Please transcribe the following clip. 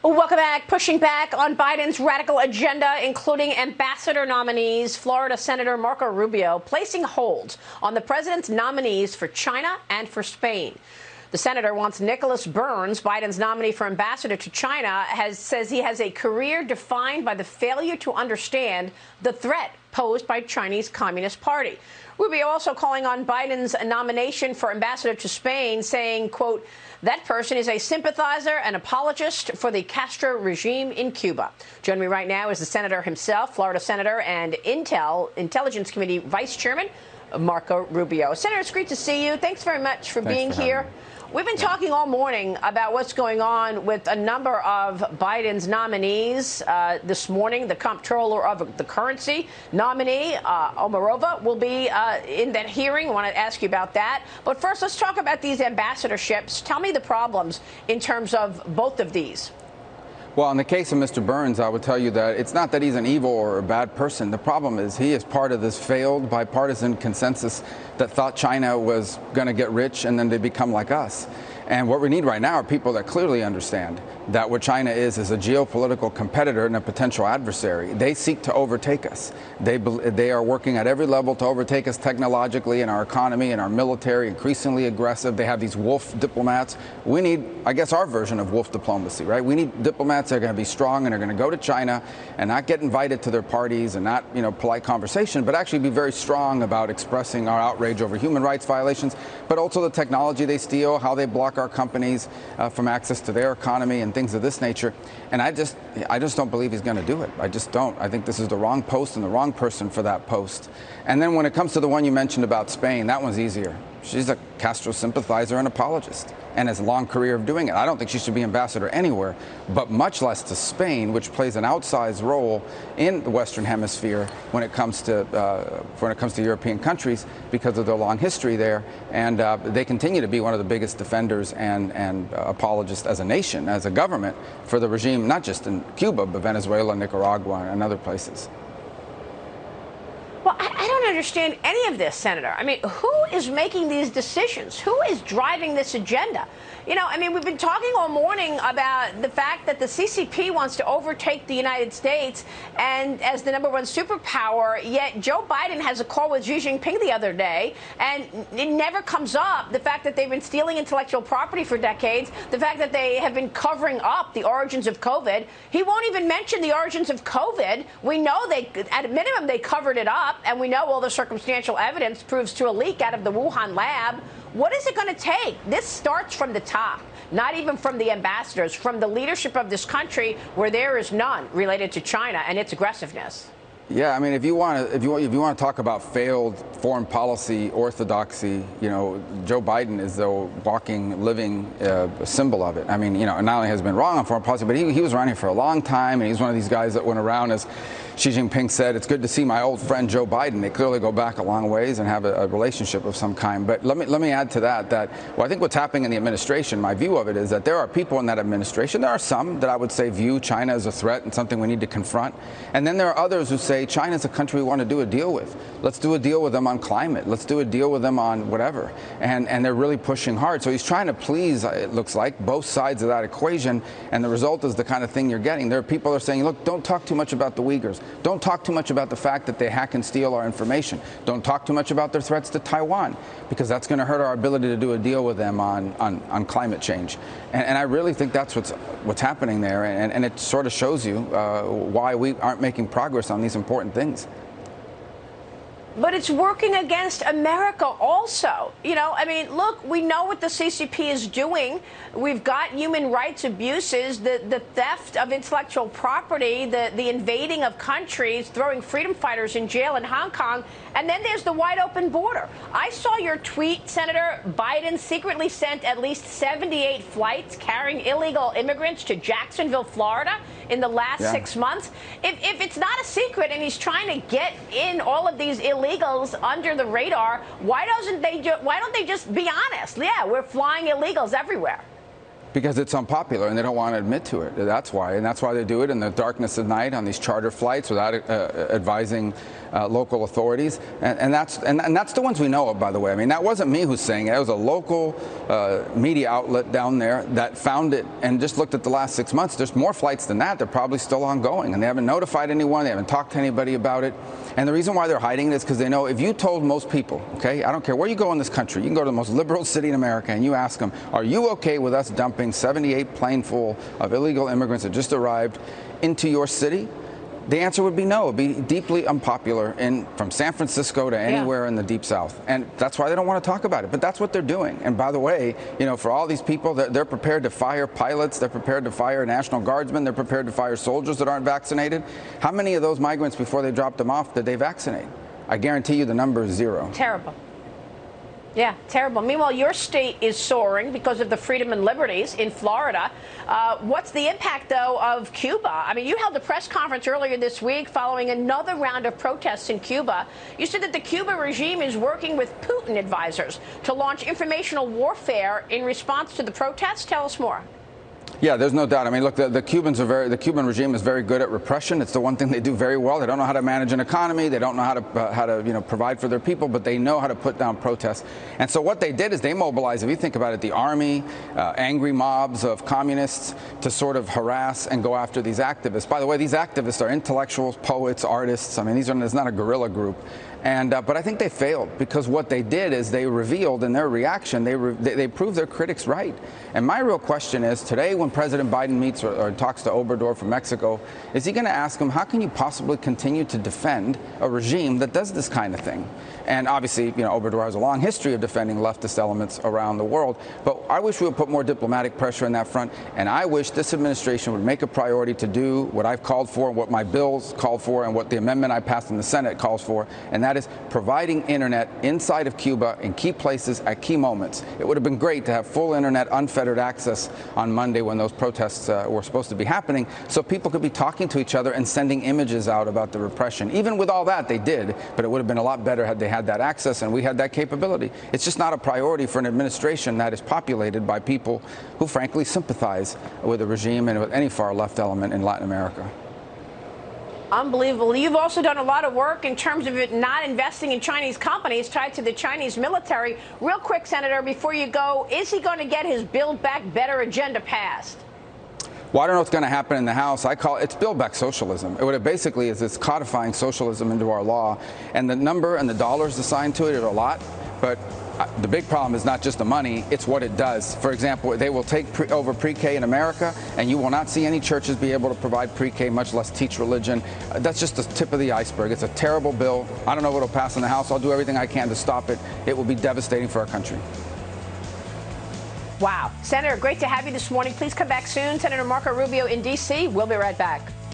Welcome back. Pushing back on Biden's radical agenda, including ambassador nominees, Florida Senator Marco Rubio placing holds on the president's nominees for China and for Spain. The senator wants Nicholas Burns, Biden's nominee for ambassador to China, says he has a career defined by the failure to understand the threat posed by Chinese Communist Party. Rubio also calling on Biden's nomination for ambassador to Spain, saying, quote, that person is a sympathizer and apologist for the Castro regime in Cuba. Joining me right now is the senator himself, Florida Senator and Intelligence Committee Vice Chairman, Marco Rubio. Senator, it's great to see you. Thanks very much for being here. We've been talking all morning about what's going on with a number of Biden's nominees. This morning, the comptroller of the currency nominee, Omarova, will be in that hearing. I want to ask you about that. But first, let's talk about these ambassadorships. Tell me the problems in terms of both of these. Well, in the case of Mr. Burns, I would tell you that it's not that he's an evil or a bad person. The problem is he is part of this failed bipartisan consensus that thought China was going to get rich and then they become like us. And what we need right now are people that clearly understand that what China is a geopolitical competitor and a potential adversary. They seek to overtake us. They are working at every level to overtake us technologically, in our economy, in our military, increasingly aggressive. They have these wolf diplomats. We need, I guess, our version of wolf diplomacy, right? We need diplomats that are going to be strong and are going to go to China and not get invited to their parties and not, polite conversation, but actually be very strong about expressing our outrage over human rights violations, but also the technology they steal, how they block our companies from access to their economy and things of this nature. And I just don't believe he's going to do it. I just don't. I think this is the wrong post and the wrong person for that post. And then when it comes to the one you mentioned about Spain, that one's easier. She's a Castro sympathizer and apologist and has a long career of doing it. I don't think she should be ambassador anywhere, but much less to Spain, which plays an outsized role in the Western Hemisphere when it comes to European countries because of their long history there. And they continue to be one of the biggest defenders and apologists as a nation, as a government, for the regime, not just in Cuba, but Venezuela, Nicaragua, and other places. Well, I don't understand any of this, Senator. I mean, who is making these decisions? Who is driving this agenda? We've been talking all morning about the fact that the CCP wants to overtake the United States and as the #1 superpower, yet Joe Biden has a call with Xi Jinping the other day, and it never comes up. The fact that they've been stealing intellectual property for decades, the fact that they have been covering up the origins of COVID. He won't even mention the origins of COVID. We know at a minimum, they covered it up, and we know all the circumstantial evidence proves to a leak out of the Wuhan lab. What is it going to take? This starts from the top, not even from the ambassadors, from the leadership of this country where there is none related to China and its aggressiveness. Yeah, I mean, if you want to talk about failed foreign policy orthodoxy, Joe Biden is the walking, living symbol of it. I mean, not only has been wrong on foreign policy, but he was running for a long time, and he's one of these guys that went around, as Xi Jinping said, it's good to see my old friend Joe Biden. They clearly go back a long ways and have a relationship of some kind. But let me add to that I think what's happening in the administration, my view of it is that there are people in that administration, there are some that I would say view China as a threat and something we need to confront. And then there are others who say China's a country we want to do a deal with. Let's do a deal with them on climate. Let's do a deal with them on whatever. And they're really pushing hard. So he's trying to please, it looks like, both sides of that equation. And the result is the kind of thing you're getting. There are people that are saying, look, don't talk too much about the Uyghurs. Don't talk too much about the fact that they hack and steal our information. Don't talk too much about their threats to Taiwan, because that's going to hurt our ability to do a deal with them on climate change. And I really think that's what's happening there. And it sort of shows you why we aren't making progress on these important things. But it's working against America also. Look, we know what the CCP is doing. We've got human rights abuses, the theft of intellectual property, the invading of countries, throwing freedom fighters in jail in Hong Kong. And then there's the wide open border. I saw your tweet, Senator. Biden secretly sent at least 78 flights carrying illegal immigrants to Jacksonville, Florida in the last 6 months. If it's not a secret and he's trying to get in all of these illegals under the radar, why don't they just be honest? Yeah, we're flying illegals everywhere. Because it's unpopular and they don't want to admit to it. That's why. And that's why they do it in the darkness of night on these charter flights without advising local authorities. And that's the ones we know of, by the way. I mean, that wasn't me who's saying it. It was a local media outlet down there that found it and just looked at the last 6 months. There's more flights than that. They're probably still ongoing. And they haven't notified anyone. They haven't talked to anybody about it. And the reason why they're hiding it is because they know if you told most people, okay, I don't care where you go in this country, you can go to the most liberal city in America and you ask them, are you okay with us dumping 78 plane full of illegal immigrants that just arrived into your city? The answer would be no. It would be deeply unpopular from San Francisco to anywhere in the Deep South. And that's why they don't want to talk about it. But that's what they're doing. And by the way, you know, for all these people, they're prepared to fire pilots. They're prepared to fire National Guardsmen. They're prepared to fire soldiers that aren't vaccinated. How many of those migrants before they dropped them off did they vaccinate? I guarantee you the number is zero. Terrible. Yeah, terrible. Meanwhile, your state is soaring because of the freedom and liberties in Florida. What's the impact, though, of Cuba? I mean, you held a press conference earlier this week following another round of protests in Cuba. You said that the Cuban regime is working with Putin advisors to launch informational warfare in response to the protests. Tell us more. Yeah, there's no doubt. I mean, look, the Cuban regime is very good at repression. It's the one thing they do very well. They don't know how to manage an economy. They don't know how to provide for their people, but they know how to put down protests. And so what they did is they mobilized, if you think about it, the army, angry mobs of communists to sort of harass and go after these activists. By the way, these activists are intellectuals, poets, artists. I mean, it's not a guerrilla group. And but I think they failed because what they did is they revealed in their reaction, they proved their critics right. And my real question is today when President Biden meets or talks to Obrador from Mexico, is he going to ask him, how can you possibly continue to defend a regime that does this kind of thing? And obviously, you know, Obrador has a long history of defending leftist elements around the world. But I wish we would put more diplomatic pressure on that front. And I wish this administration would make a priority to do what I've called for, what my bills called for, and what the amendment I passed in the Senate calls for. And that is providing internet inside of Cuba in key places at key moments. It would have been great to have full internet, unfettered access on Monday when those protests were supposed to be happening, so people could be talking to each other and sending images out about the repression. Even with all that, they did, but it would have been a lot better had they had that access and we had that capability. It's just not a priority for an administration that is populated by people who frankly sympathize with the regime and with any far left element in Latin America. Unbelievable. You've also done a lot of work in terms of it not investing in Chinese companies tied to the Chinese military. Real quick, Senator, before you go, is he going to get his Build Back Better agenda passed? Well, I don't know what's going to happen in the House. I call it's Build Back Socialism. What it basically is, it's codifying socialism into our law. And the number and the dollars assigned to it are a lot. But the big problem is not just the money, it's what it does. For example, they will take over pre-K in America, and you will not see any churches be able to provide pre-K, much less teach religion. That's just the tip of the iceberg. It's a terrible bill. I don't know what will pass in the House. I'll do everything I can to stop it. It will be devastating for our country. Wow. Senator, great to have you this morning. Please come back soon. Senator Marco Rubio in D.C. We'll be right back.